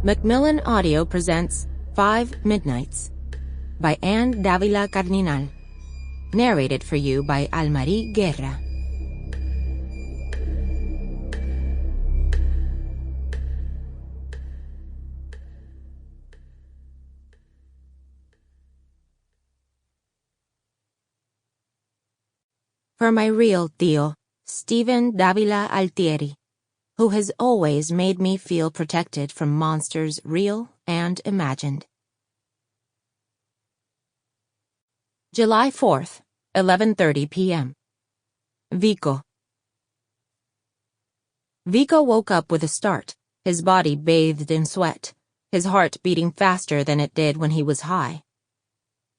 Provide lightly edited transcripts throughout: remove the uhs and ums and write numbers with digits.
Macmillan Audio presents 5 Midnights by Dávila Cardinal. Narrated for you by Almarie Guerra. For my real tío, Stephen Dávila Altieri, who has always made me feel protected from monsters real and imagined. July 4th, 11:30 p.m. Vico. Vico woke up with a start, his body bathed in sweat, his heart beating faster than it did when he was high.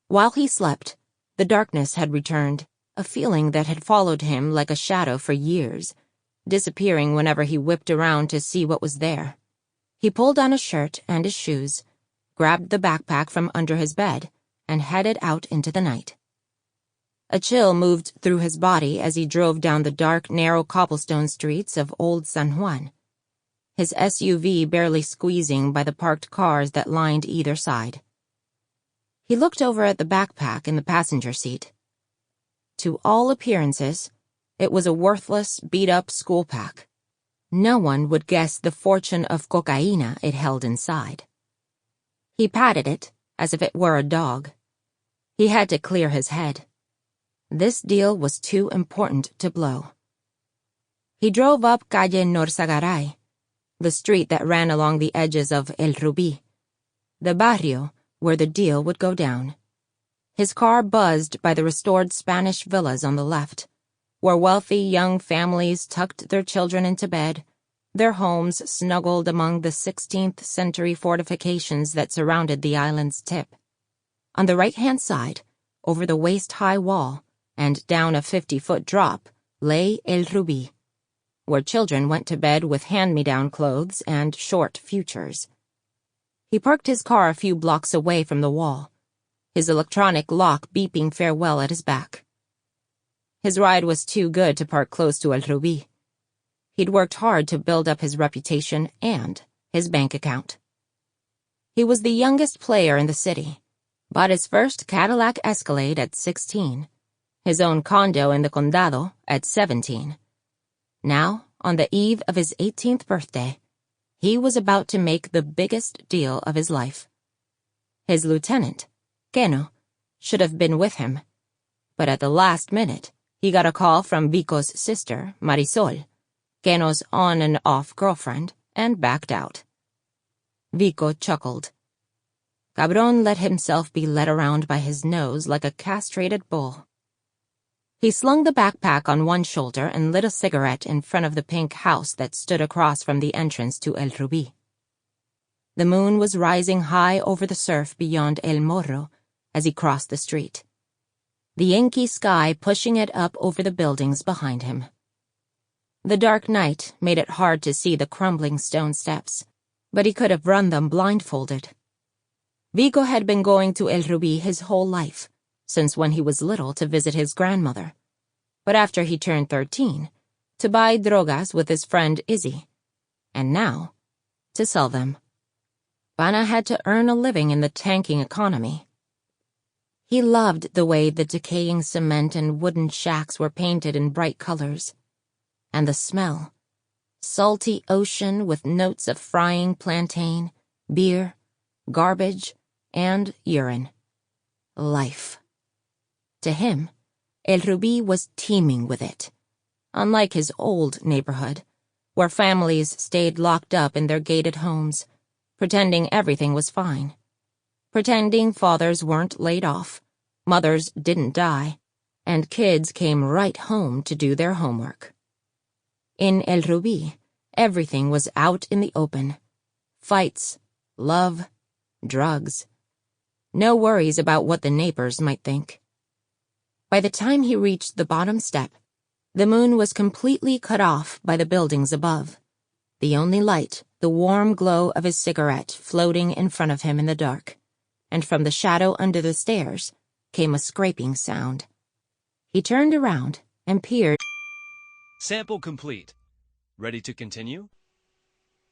While he slept, the darkness had returned, a feeling that had followed him like a shadow for years, disappearing whenever he whipped around to see what was there. He pulled on his shirt and his shoes, grabbed the backpack from under his bed, and headed out into the night. A chill moved through his body as he drove down the dark, narrow cobblestone streets of Old San Juan, his SUV barely squeezing by the parked cars that lined either side. He looked over at the backpack in the passenger seat. To all appearances, it was a worthless, beat-up school pack. No one would guess the fortune of cocaína it held inside. He patted it as if it were a dog. He had to clear his head. This deal was too important to blow. He drove up Calle Norzagaray, the street that ran along the edges of El Rubí, the barrio where the deal would go down. His car buzzed by the restored Spanish villas on the left, where wealthy young families tucked their children into bed, their homes snuggled among the 16th-century fortifications that surrounded the island's tip. On the right-hand side, over the waist-high wall, and down a 50-foot drop, lay El Rubí, where children went to bed with hand-me-down clothes and short futures. He parked his car a few blocks away from the wall, his electronic lock beeping farewell at his back. His ride was too good to park close to El Rubí. He'd worked hard to build up his reputation and his bank account. He was the youngest player in the city, bought his first Cadillac Escalade at 16, his own condo in the Condado at 17. Now, on the eve of his 18th birthday, he was about to make the biggest deal of his life. His lieutenant, Queno, should have been with him, but at the last minute, he got a call from Vico's sister, Marisol, Queno's on-and-off girlfriend, and backed out. Vico chuckled. Cabron let himself be led around by his nose like a castrated bull. He slung the backpack on one shoulder and lit a cigarette in front of the pink house that stood across from the entrance to El Rubí. The moon was rising high over the surf beyond El Morro as he crossed the street, the inky sky pushing it up over the buildings behind him. The dark night made it hard to see the crumbling stone steps, but he could have run them blindfolded. Vico had been going to El Rubí his whole life, since when he was little to visit his grandmother, but after he turned 13, to buy drogas with his friend Izzy, and now, to sell them. Pana had to earn a living in the tanking economy. He loved the way the decaying cement and wooden shacks were painted in bright colors. And the smell. Salty ocean with notes of frying plantain, beer, garbage, and urine. Life. To him, El Rubí was teeming with it. Unlike his old neighborhood, where families stayed locked up in their gated homes, pretending everything was fine. Pretending fathers weren't laid off, mothers didn't die, and kids came right home to do their homework. In El Rubí, everything was out in the open. Fights, love, drugs. No worries about what the neighbors might think. By the time he reached the bottom step, the moon was completely cut off by the buildings above. The only light, the warm glow of his cigarette floating in front of him in the dark, and from the shadow under the stairs came a scraping sound. He turned around and peered. Sample complete. Ready to continue?